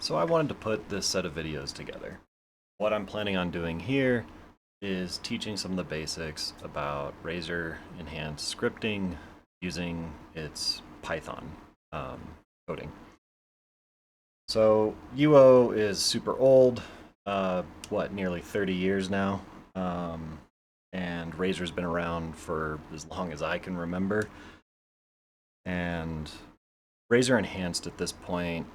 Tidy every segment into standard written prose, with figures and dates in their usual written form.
So I wanted to put this set of videos together. What I'm planning on doing here is teaching some of the basics about Razor Enhanced scripting using its Python um, coding. So UO is super old, nearly 30 years now. And Razor's been around for as long as I can remember. And Razor Enhanced at this point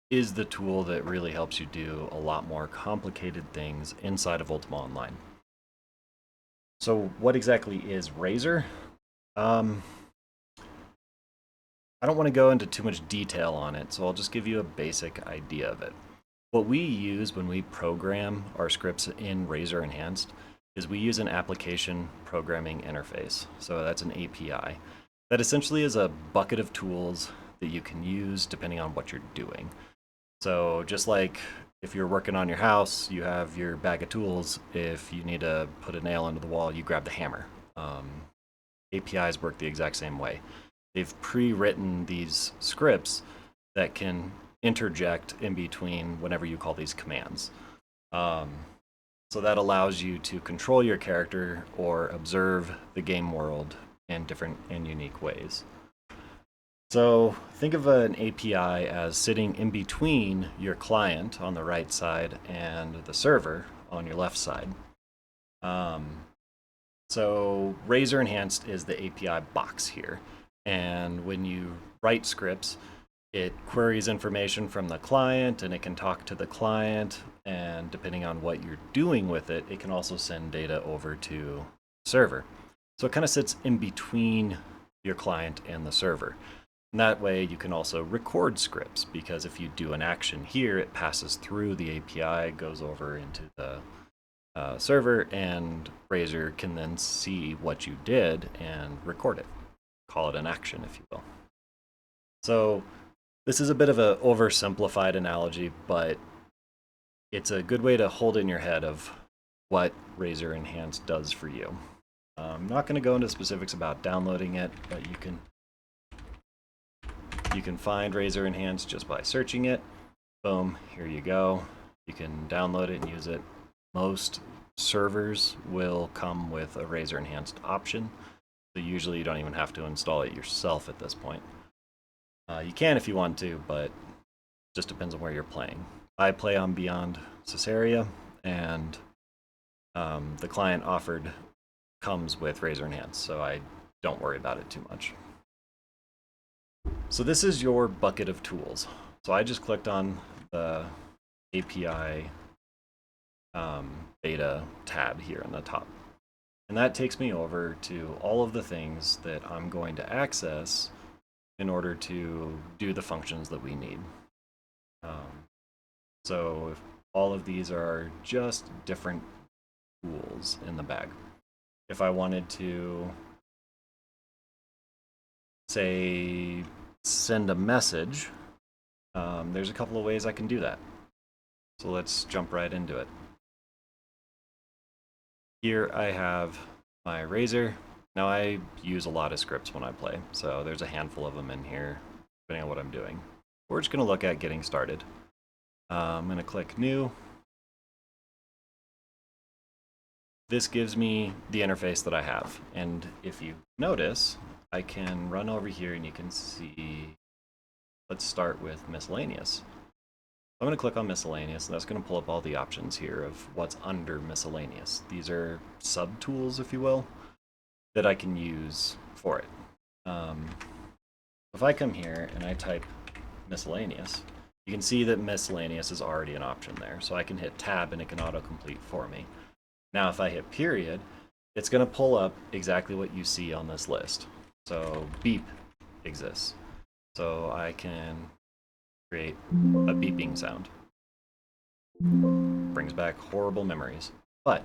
is the tool that really helps you do a lot more complicated things inside of Ultima Online. So what exactly is Razor? I don't want to go into too much detail on it, so I'll just give you a basic idea of it. What we use when we program our scripts in Razor Enhanced is we use an application programming interface. So that's an API. That essentially is a bucket of tools that you can use depending on what you're doing. So just like if you're working on your house, you have your bag of tools. If you need to put a nail into the wall, you grab the hammer. APIs work the exact same way. They've pre-written these scripts that can interject in between whenever you call these commands. So that allows you to control your character or observe the game world in different and unique ways. So think of an API as sitting in between your client on the right side and the server on your left side. So Razor Enhanced is the API box here. And when you write scripts, it queries information from the client and it can talk to the client. And depending on what you're doing with it, it can also send data over to the server. So it kind of sits in between your client and the server. And that way you can also record scripts, because if you do an action here, it passes through the API, goes over into the server, and Razor can then see what you did and record it. Call it an action, if you will. So this is a bit of an oversimplified analogy, but it's a good way to hold in your head of what Razor Enhanced does for you. I'm not going to go into specifics about downloading it, but you can find Razor Enhanced just by searching it. Boom, here you go. You can download it and use it. Most servers will come with a Razor Enhanced option, so usually you don't even have to install it yourself at this point. You can if you want to, but it just depends on where you're playing. I play on Beyond Caesarea, and the client offered comes with Razor Enhanced, so I don't worry about it too much. So this is your bucket of tools. So I just clicked on the API beta tab here in the top. And that takes me over to all of the things that I'm going to access in order to do the functions that we need. So if all of these are just different tools in the bag. If I wanted to, say, send a message, there's a couple of ways I can do that. So let's jump right into it. Here I have my Razor. Now I use a lot of scripts when I play, so there's a handful of them in here, depending on what I'm doing. We're just going to look at getting started. I'm going to click New. This gives me the interface that I have, and if you notice, I can run over here and you can see, let's start with Miscellaneous. I'm going to click on Miscellaneous, and that's going to pull up all the options here of what's under Miscellaneous. These are sub-tools, if you will, that I can use for it. If I come here and I type Miscellaneous, you can see that Miscellaneous is already an option there. So I can hit Tab and it can autocomplete for me. Now if I hit period, it's going to pull up exactly what you see on this list. So beep exists. So I can create a beeping sound. Brings back horrible memories. But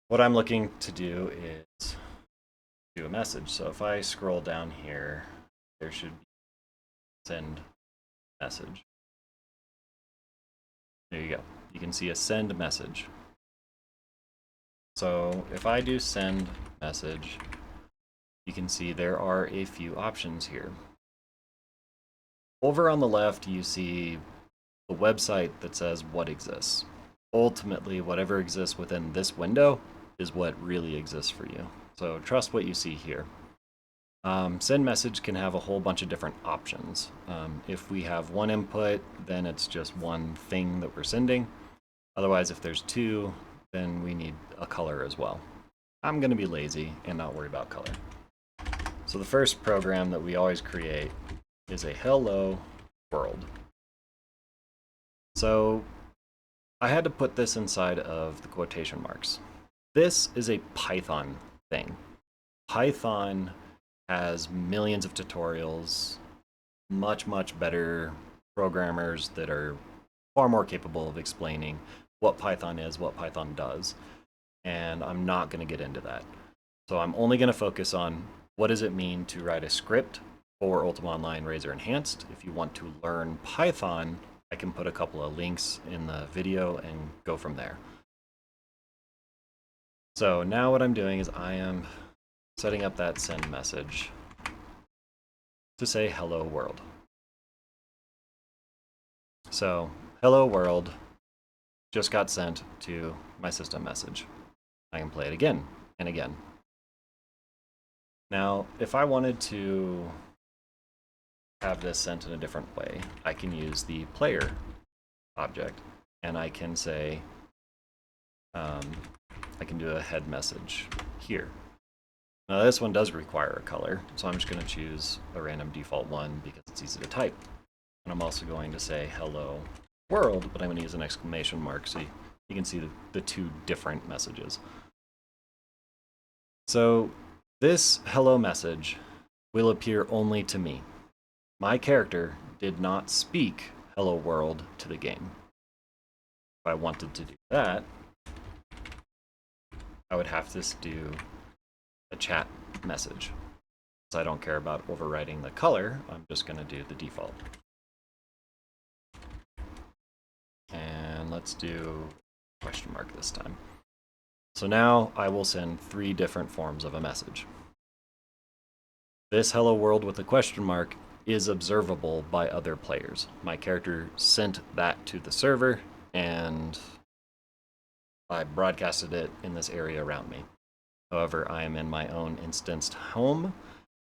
what I'm looking to do is do a message. So if I scroll down here, there should be send message. There you go. You can see a send message. So if I do send message, you can see there are a few options here. Over on the left, you see the website that says what exists. Ultimately, whatever exists within this window is what really exists for you. So trust what you see here. Send message can have a whole bunch of different options. If we have one input, then it's just one thing that we're sending. Otherwise, if there's two, then we need a color as well. I'm going to be lazy and not worry about color. So the first program that we always create is a hello world. So I had to put this inside of the quotation marks. This is a Python thing. Python has millions of tutorials, much better programmers that are far more capable of explaining what Python is, what Python does, and I'm not going to get into that. So I'm only going to focus on what does it mean to write a script for Ultima Online Razor Enhanced. If you want to learn Python, I can put a couple of links in the video and go from there. So now what I'm doing is I am setting up that send message to say hello world. So hello world just got sent to my system message. I can play it again and again. Now, if I wanted to have this sent in a different way, I can use the player object and I can say, I can do a head message here. Now this one does require a color, so I'm just going to choose a random default one because it's easy to type. And I'm also going to say hello world, but I'm going to use an exclamation mark so you can see the two different messages. So this hello message will appear only to me. My character did not speak hello world to the game. If I wanted to do that, I would have to do a chat message. So I don't care about overwriting the color, I'm just going to do the default. And let's do question mark this time. So now I will send 3 different forms of a message. This hello world with a question mark is observable by other players. My character sent that to the server and I broadcasted it in this area around me. However, I am in my own instanced home,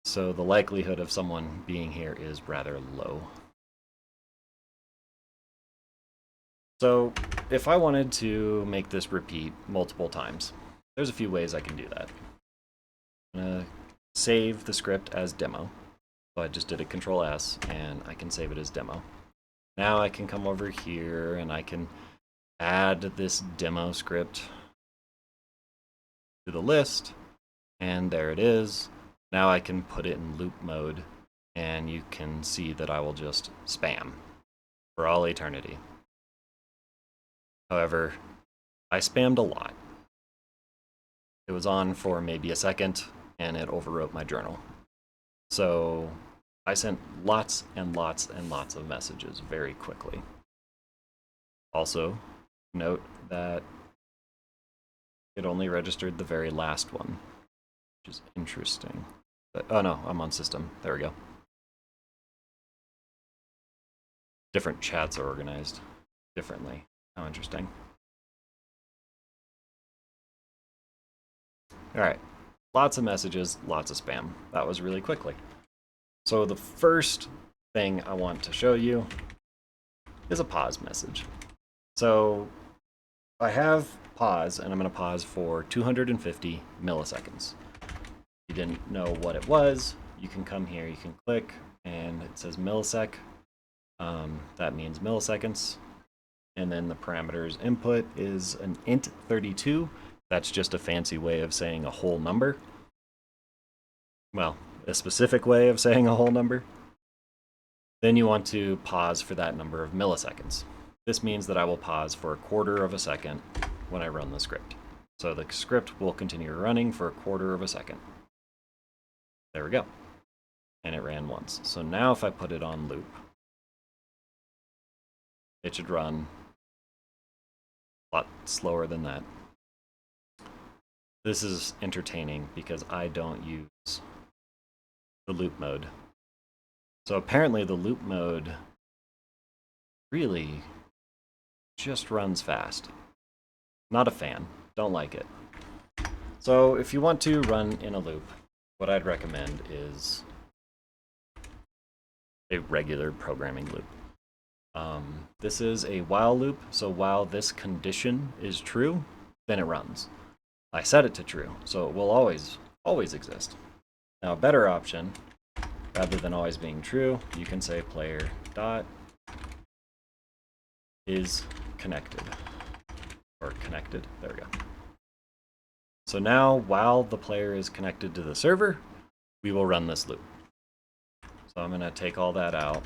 so the likelihood of someone being here is rather low. So if I wanted to make this repeat multiple times, there's a few ways I can do that. I'm going to save the script as demo. So I just did a Control S and I can save it as demo. Now I can come over here and I can add this demo script to the list, and there it is. Now I can put it in loop mode and you can see that I will just spam for all eternity. However, I spammed a lot. It was on for maybe a second and it overwrote my journal. So I sent lots and lots and lots of messages very quickly. Also, note that it only registered the very last one, which is interesting. But, oh no, I'm on system. There we go. Different chats are organized differently. How interesting. All right, lots of messages, lots of spam. That was really quickly. So the first thing I want to show you is a pause message. So I have pause, and I'm going to pause for 250 milliseconds. If you didn't know what it was, you can come here, you can click, and it says millisec. That means milliseconds. And then the parameters input is an int32. That's just a fancy way of saying a whole number. Well, a specific way of saying a whole number. Then you want to pause for that number of milliseconds. This means that I will pause for 1/4 of a second when I run the script. So the script will continue running for 1/4 of a second. There we go. And it ran once. So now if I put it on loop, it should run a lot slower than that. This is entertaining because I don't use the loop mode. So apparently the loop mode really just runs fast. Not a fan. Don't like it. So if you want to run in a loop, what I'd recommend is a regular programming loop. This is a while loop, so while this condition is true, then it runs. I set it to true, so it will always exist. Now a better option, rather than always being true, you can say player dot is connected, or connected, there we go. So now, while the player is connected to the server, we will run this loop. So I'm going to take all that out.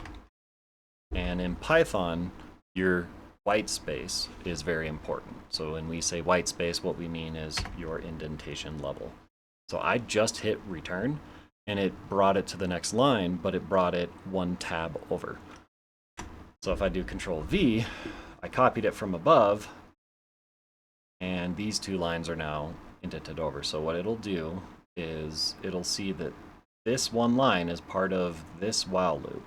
And in Python, your white space is very important. So when we say white space, what we mean is your indentation level. So I just hit return, and it brought it to the next line, but it brought it one tab over. So if I do Control V, I copied it from above, and these two lines are now indented over. So what it'll do is it'll see that this one line is part of this while loop.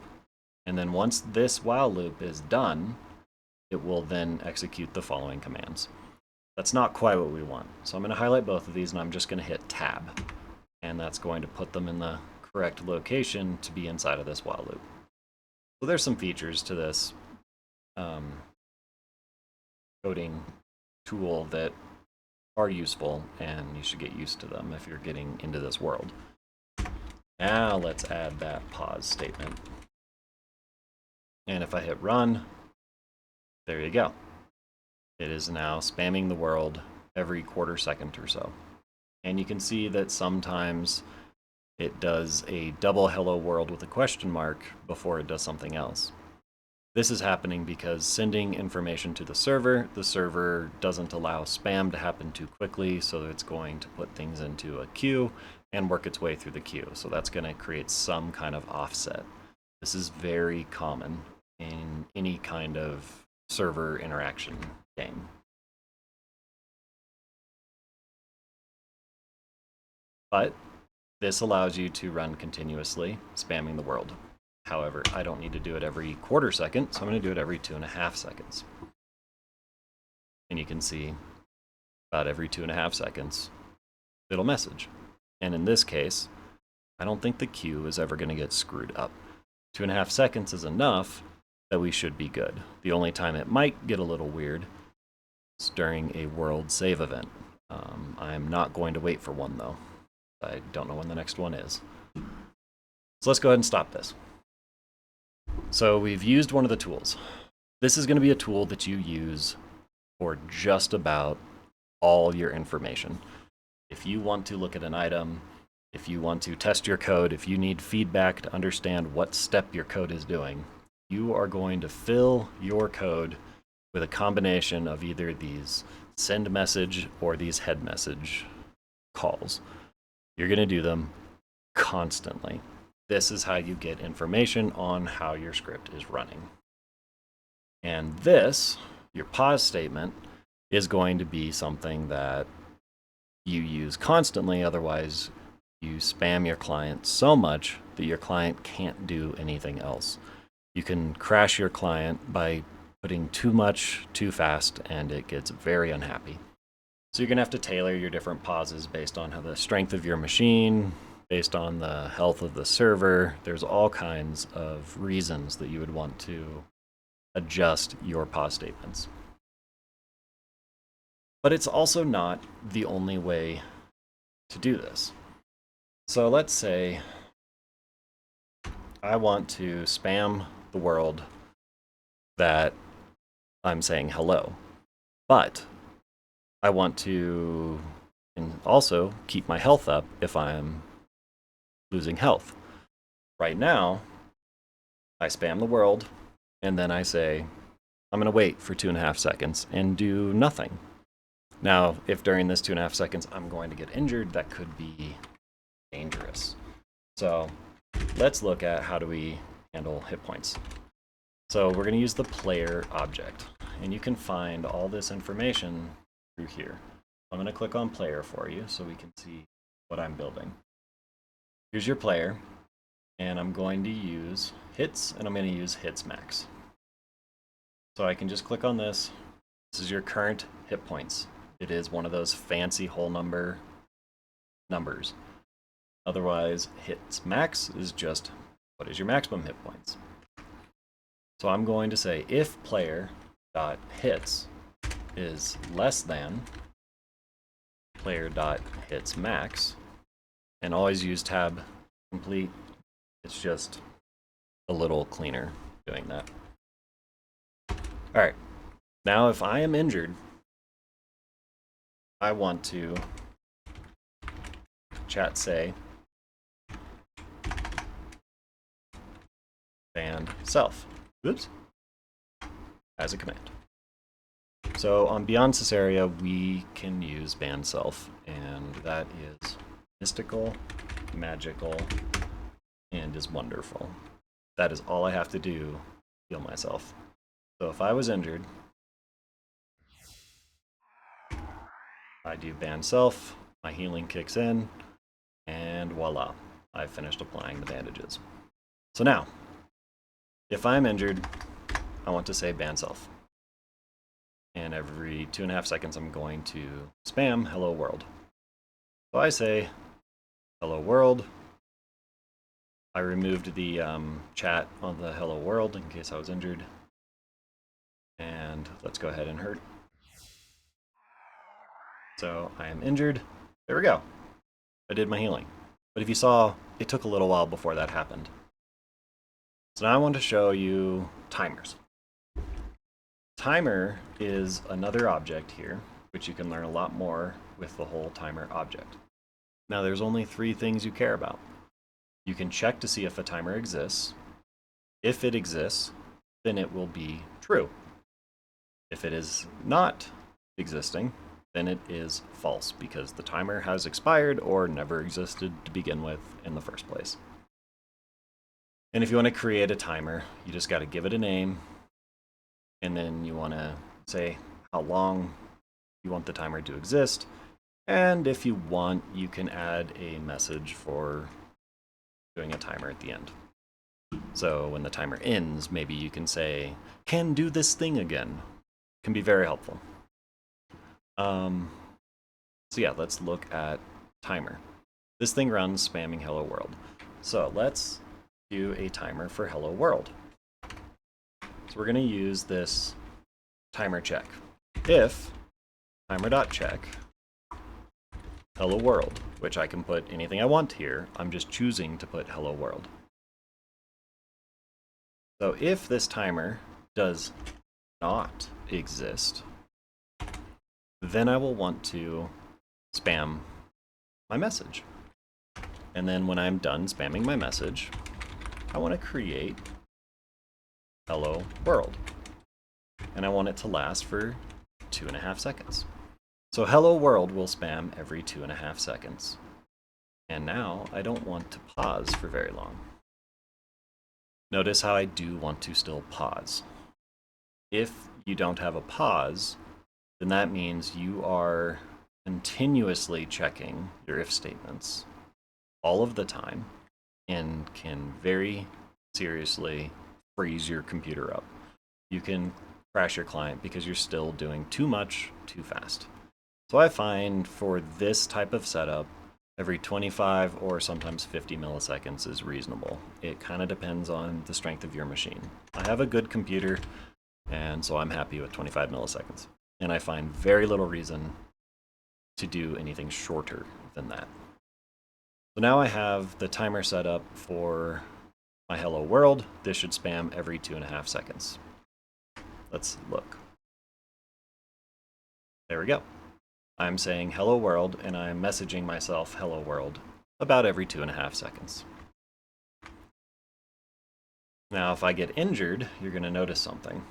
And then once this while loop is done, it will then execute the following commands. That's not quite what we want. So I'm going to highlight both of these, and I'm just going to hit tab. And that's going to put them in the correct location to be inside of this while loop. So there's some features to this coding tool that are useful, and you should get used to them if you're getting into this world. Now let's add that pause statement. And if I hit run, there you go. It is now spamming the world every quarter second or so. And you can see that sometimes it does a double hello world with a question mark before it does something else. This is happening because sending information to the server doesn't allow spam to happen too quickly, so it's going to put things into a queue and work its way through the queue. So that's going to create some kind of offset. This is very common in any kind of server interaction game. But this allows you to run continuously, spamming the world. However, I don't need to do it every quarter second, so I'm going to do it every 2.5 seconds. And you can see about every 2.5 seconds, it'll message. And in this case, I don't think the queue is ever going to get screwed up. 2.5 seconds is enough that we should be good. The only time it might get a little weird is during a world save event. I'm not going to wait for one, though. I don't know when the next one is. So let's go ahead and stop this. So we've used one of the tools. This is going to be a tool that you use for just about all your information. If you want to look at an item, if you want to test your code, if you need feedback to understand what step your code is doing, you are going to fill your code with a combination of either these send message or these head message calls. You're going to do them constantly. This is how you get information on how your script is running. And this, your pause statement, is going to be something that you use constantly. Otherwise, you spam your client so much that your client can't do anything else. You can crash your client by putting too much too fast, and it gets very unhappy. So you're going to have to tailor your different pauses based on how the strength of your machine, based on the health of the server. There's all kinds of reasons that you would want to adjust your pause statements. But it's also not the only way to do this. So let's say I want to spam the world that I'm saying hello, but I want to also keep my health up if I'm losing health. Right now, I spam the world, and then I say, I'm going to wait for 2.5 seconds and do nothing. Now, if during this 2.5 seconds I'm going to get injured, that could be dangerous. So let's look at how do we handle hit points. So we're going to use the player object, and you can find all this information through here. I'm going to click on player for you so we can see what I'm building. Here's your player. and I'm going to use hits, and I'm going to use hits max. So I can just click on this. This is your current hit points. It is one of those fancy whole number numbers. Otherwise, hits max is just what is your maximum hit points. So I'm going to say if player dot hits is less than player dot hits max, and always use tab complete. It's just a little cleaner doing that. All right, now if I am injured, I want to chat say ban self. Oops. As a command. So on Beyond Caesarea, we can use ban self, and that is mystical, magical, and is wonderful. That is all I have to do to heal myself. So if I was injured, I do ban self, my healing kicks in, and voila, I've finished applying the bandages. So now, if I'm injured, I want to say ban self. And every 2.5 seconds, I'm going to spam hello world. So I say hello world. I removed the chat on the hello world in case I was injured. And let's go ahead and hurt. So I am injured. There we go. I did my healing. But if you saw, it took a little while before that happened. So now I want to show you timers. Timer is another object here, which you can learn a lot more with the whole timer object. Now there's only 3 things you care about. You can check to see if a timer exists. If it exists, then it will be true. If it is not existing, then it is false because the timer has expired or never existed to begin with in the first place. And if you want to create a timer, you just got to give it a name, and then you want to say how long you want the timer to exist. And if you want, you can add a message for doing a timer at the end. So when the timer ends, maybe you can say, can do this thing again. It can be very helpful. So yeah, let's look at timer. This thing runs spamming hello world. So let's do a timer for hello world. So we're going to use this timer check. If timer.check hello world, which I can put anything I want here, I'm just choosing to put hello world. So if this timer does not exist, then I will want to spam my message. And then when I'm done spamming my message, I want to create hello world. And I want it to last for 2.5 seconds. So hello world will spam every 2.5 seconds. And now I don't want to pause for very long. Notice how I do want to still pause. If you don't have a pause, then that means you are continuously checking your if statements all of the time and can very seriously freeze your computer up. You can crash your client because you're still doing too much too fast. So I find for this type of setup, every 25 or sometimes 50 milliseconds is reasonable. It kind of depends on the strength of your machine. I have a good computer, and so I'm happy with 25 milliseconds. And I find very little reason to do anything shorter than that. So now I have the timer set up for my hello world. This should spam every 2.5 seconds. Let's look. There we go. I'm saying hello world, and I'm messaging myself hello world about every 2.5 seconds. Now, if I get injured, you're going to notice something.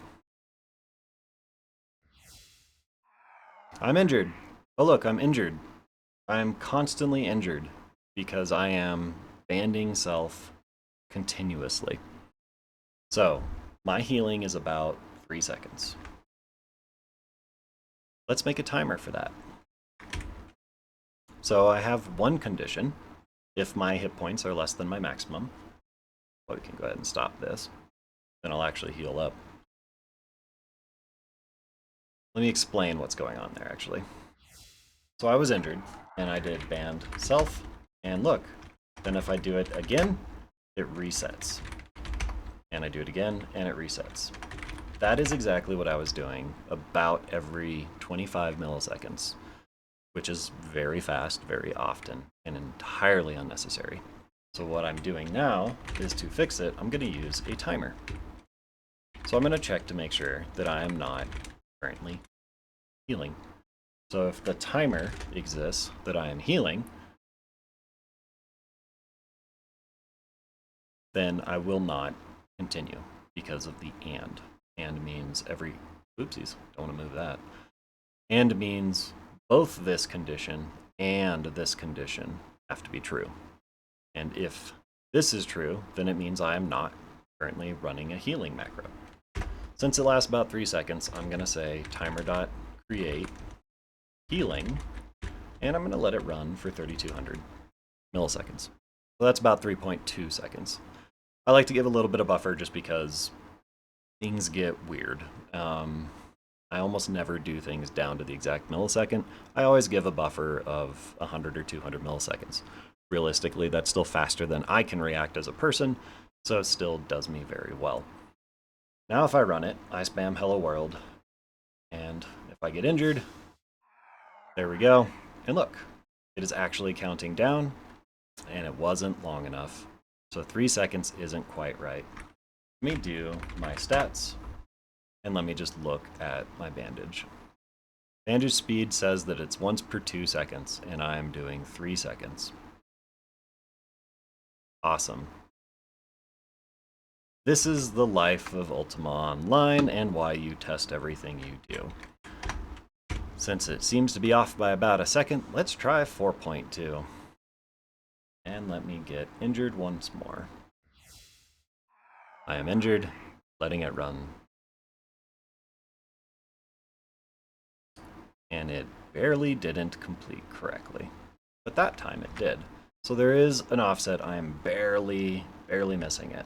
I'm injured. Oh, look, I'm injured. I'm constantly injured because I am banding self continuously. So, my healing is about 3 seconds. Let's make a timer for that. So I have one condition. If my hit points are less than my maximum, Well, we can go ahead and stop this. Then I'll actually heal up. Let me explain what's going on there, actually. So I was injured, and I did band self, and look. Then if I do it again, it resets. And I do it again, and it resets. That is exactly what I was doing about every 25 milliseconds, which is very fast, very often, and entirely unnecessary. So what I'm doing now is, to fix it, I'm going to use a timer. So I'm going to check to make sure that I am not currently healing. So if the timer exists that I am healing, then I will not continue because of the and. And means every, oopsies, don't want to move that. And means both this condition and this condition have to be true. And if this is true, then it means I am not currently running a healing macro. Since it lasts about 3 seconds, I'm going to say timer.create healing, and I'm going to let it run for 3200 milliseconds. So that's about 3.2 seconds. I like to give a little bit of buffer just because things get weird. I almost never do things down to the exact millisecond. I always give a buffer of 100 or 200 milliseconds. Realistically, that's still faster than I can react as a person, so it still does me very well. Now if I run it, I spam hello world, and if I get injured, there we go. And look, it is actually counting down, and it wasn't long enough. So 3 seconds isn't quite right. Let me do my stats, and let me just look at my bandage. Bandage speed says that it's once per 2 seconds, and I'm doing 3 seconds. Awesome. This is the life of Ultima Online and why you test everything you do. Since it seems to be off by about a second, let's try 4.2. And let me get injured once more. I am injured, letting it run. And it barely didn't complete correctly. But that time it did. So there is an offset. I am barely missing it.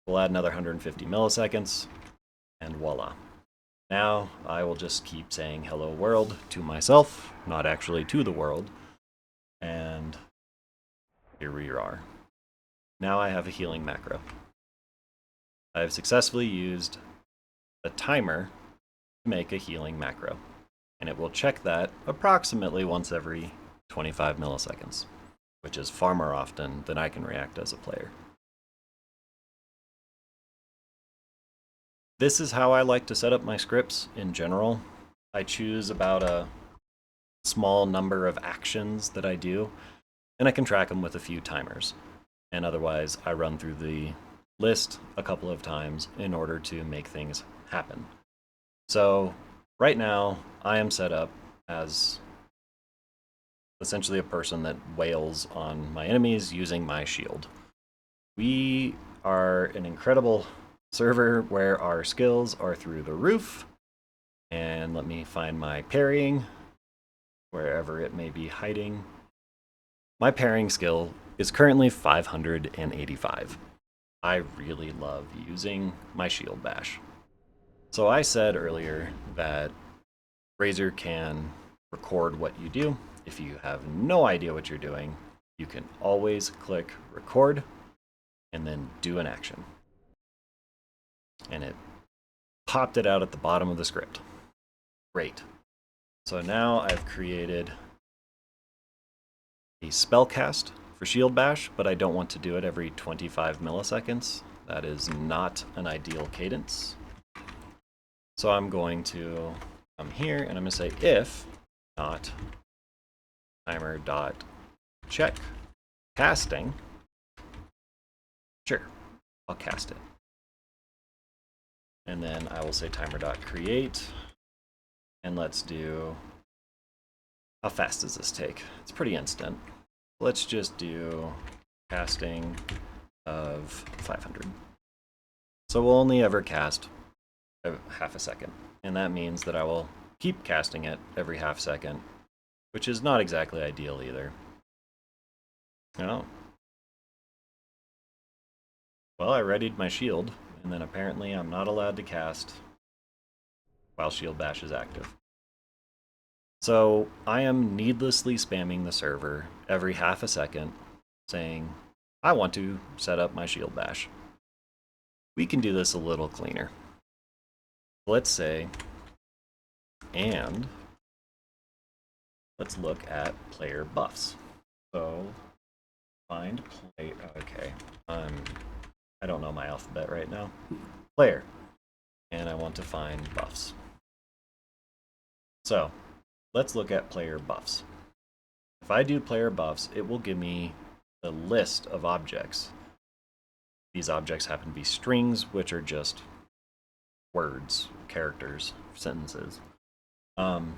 We'll add another 150 milliseconds, and voila. Now I will just keep saying hello world to myself, not actually to the world. And here we are. Now I have a healing macro. I have successfully used a timer to make a healing macro. And it will check that approximately once every 25 milliseconds, which is far more often than I can react as a player. This is how I like to set up my scripts in general. I choose about a small number of actions that I do, and I can track them with a few timers. And otherwise, I run through the list a couple of times in order to make things happen. So right now, I am set up as essentially a person that wails on my enemies using my shield. We are an incredible server where our skills are through the roof. And let me find my parrying, wherever it may be hiding. My parrying skill is currently 585. I really love using my shield bash. So I said earlier that Razor can record what you do. If you have no idea what you're doing, you can always click record and then do an action. And it popped it out at the bottom of the script. Great. So now I've created a spellcast for Shield Bash, but I don't want to do it every 25 milliseconds. That is not an ideal cadence. So I'm going to come here and I'm going to say if not timer dot check casting. Sure, I'll cast it. And then I will say timer dot create. And let's do, how fast does this take? It's pretty instant. Let's just do casting of 500. So we'll only ever cast half a second. And that means that I will keep casting it every half second, which is not exactly ideal either. No. Well, I readied my shield, and then apparently I'm not allowed to cast while Shield Bash is active. So I am needlessly spamming the server every half a second, saying, I want to set up my Shield Bash. We can do this a little cleaner. Let's say, and let's look at player buffs. So find play. Okay, I don't know my alphabet right now. Player, and I want to find buffs. So let's look at player buffs. If I do player buffs, it will give me a list of objects. These objects happen to be strings, which are just words, characters, sentences. And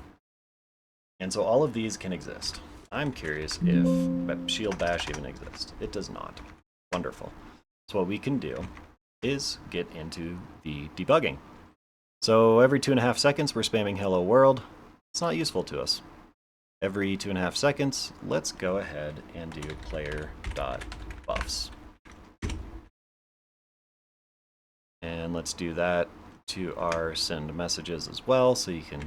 so all of these can exist. I'm curious if Shield Bash even exists. It does not. Wonderful. So what we can do is get into the debugging. So every 2.5 seconds, we're spamming hello world. It's not useful to us. Every 2.5 seconds, let's go ahead and do player.buffs. And let's do that to our send messages as well, so you can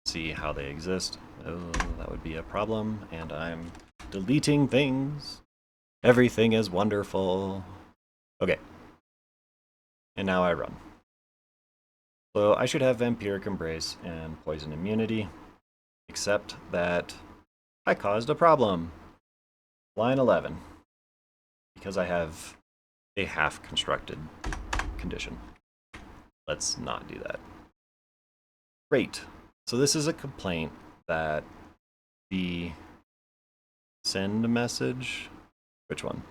see how they exist. Oh, that would be a problem, and I'm deleting things. Everything is wonderful. Okay. And now I run. So I should have Vampiric Embrace and Poison Immunity, except that I caused a problem. Line 11, because I have a half-constructed condition. Let's not do that. Great. So this is a complaint that the send message, which one?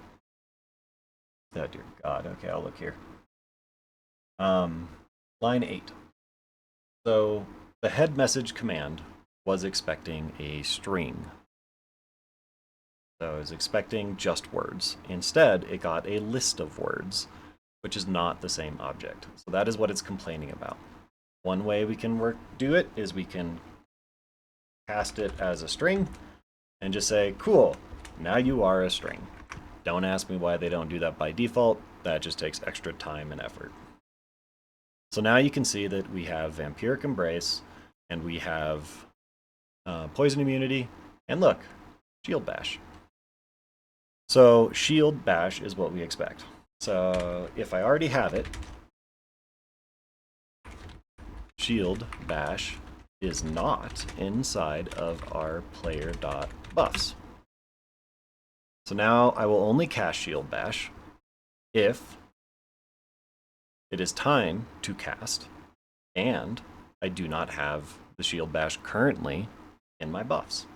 Oh dear God, okay, I'll look here. Line 8. So the head message command was expecting a string. So I was expecting just words. Instead, it got a list of words, which is not the same object. So that is what it's complaining about. One way we can do it is we can cast it as a string and just say, cool, now you are a string. Don't ask me why they don't do that by default. That just takes extra time and effort. So now you can see that we have Vampiric Embrace, and we have Poison Immunity, and look, Shield Bash. So Shield Bash is what we expect. So if I already have it, Shield Bash is not inside of our player.buffs. So now I will only cast Shield Bash if it is time to cast and I do not have the Shield Bash currently in my buffs.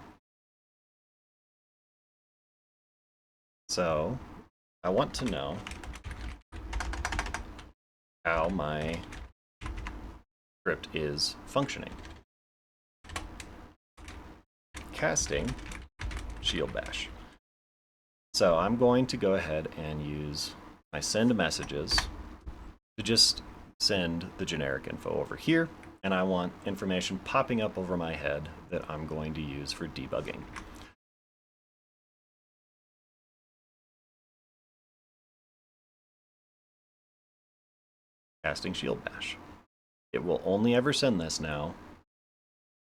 So I want to know how my script is functioning. Casting Shield Bash. So I'm going to go ahead and use my send messages to just send the generic info over here, and I want information popping up over my head that I'm going to use for debugging. Casting Shield Bash. It will only ever send this now,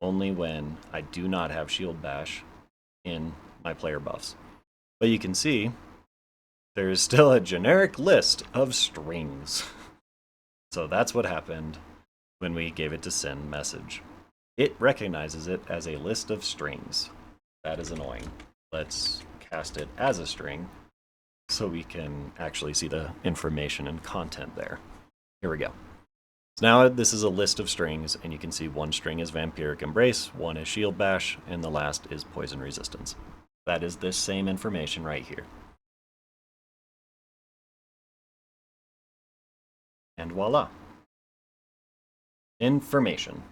only when I do not have Shield Bash in my player buffs. But you can see there's still a generic list of strings. So that's what happened when we gave it to send message. It recognizes it as a list of strings. That is annoying. Let's cast it as a string so we can actually see the information and content there. Here we go. So now this is a list of strings, and you can see one string is Vampiric Embrace, one is Shield Bash, and the last is Poison Resistance. That is this same information right here. And voila. Information.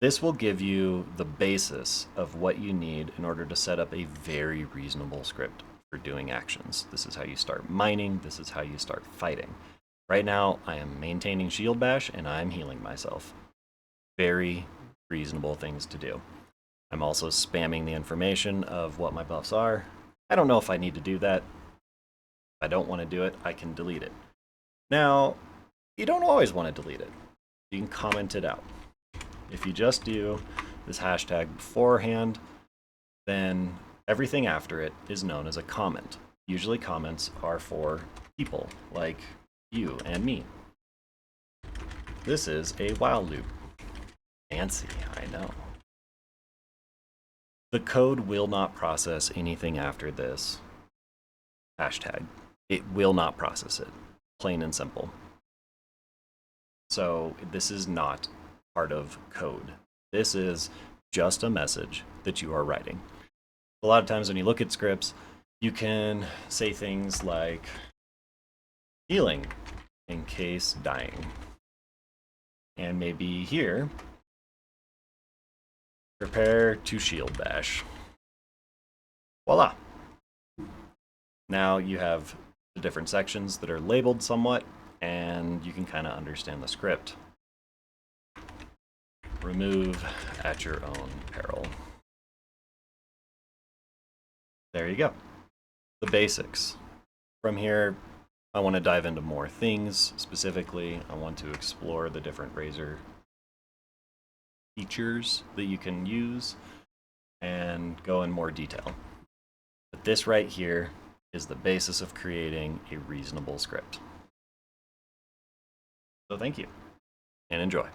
This will give you the basis of what you need in order to set up a very reasonable script for doing actions. This is how you start mining. This is how you start fighting. Right now, I am maintaining Shield Bash, and I'm healing myself. Very reasonable things to do. I'm also spamming the information of what my buffs are. I don't know if I need to do that. I don't want to do it, I can delete it. Now, you don't always want to delete it. You can comment it out. If you just do this hashtag beforehand, then everything after it is known as a comment. Usually comments are for people like you and me. This is a while loop. Fancy, I know. The code will not process anything after this hashtag. It will not process it, plain and simple. So this is not part of code. This is just a message that you are writing. A lot of times when you look at scripts, you can say things like healing in case dying. And maybe here, prepare to shield bash. Voila. Now you have the different sections that are labeled somewhat, and you can kind of understand the script. Remove at your own peril. There you go. The basics. From here, I want to dive into more things. Specifically, I want to explore the different Razor features that you can use and go in more detail. But this right here is the basis of creating a reasonable script. So thank you and enjoy.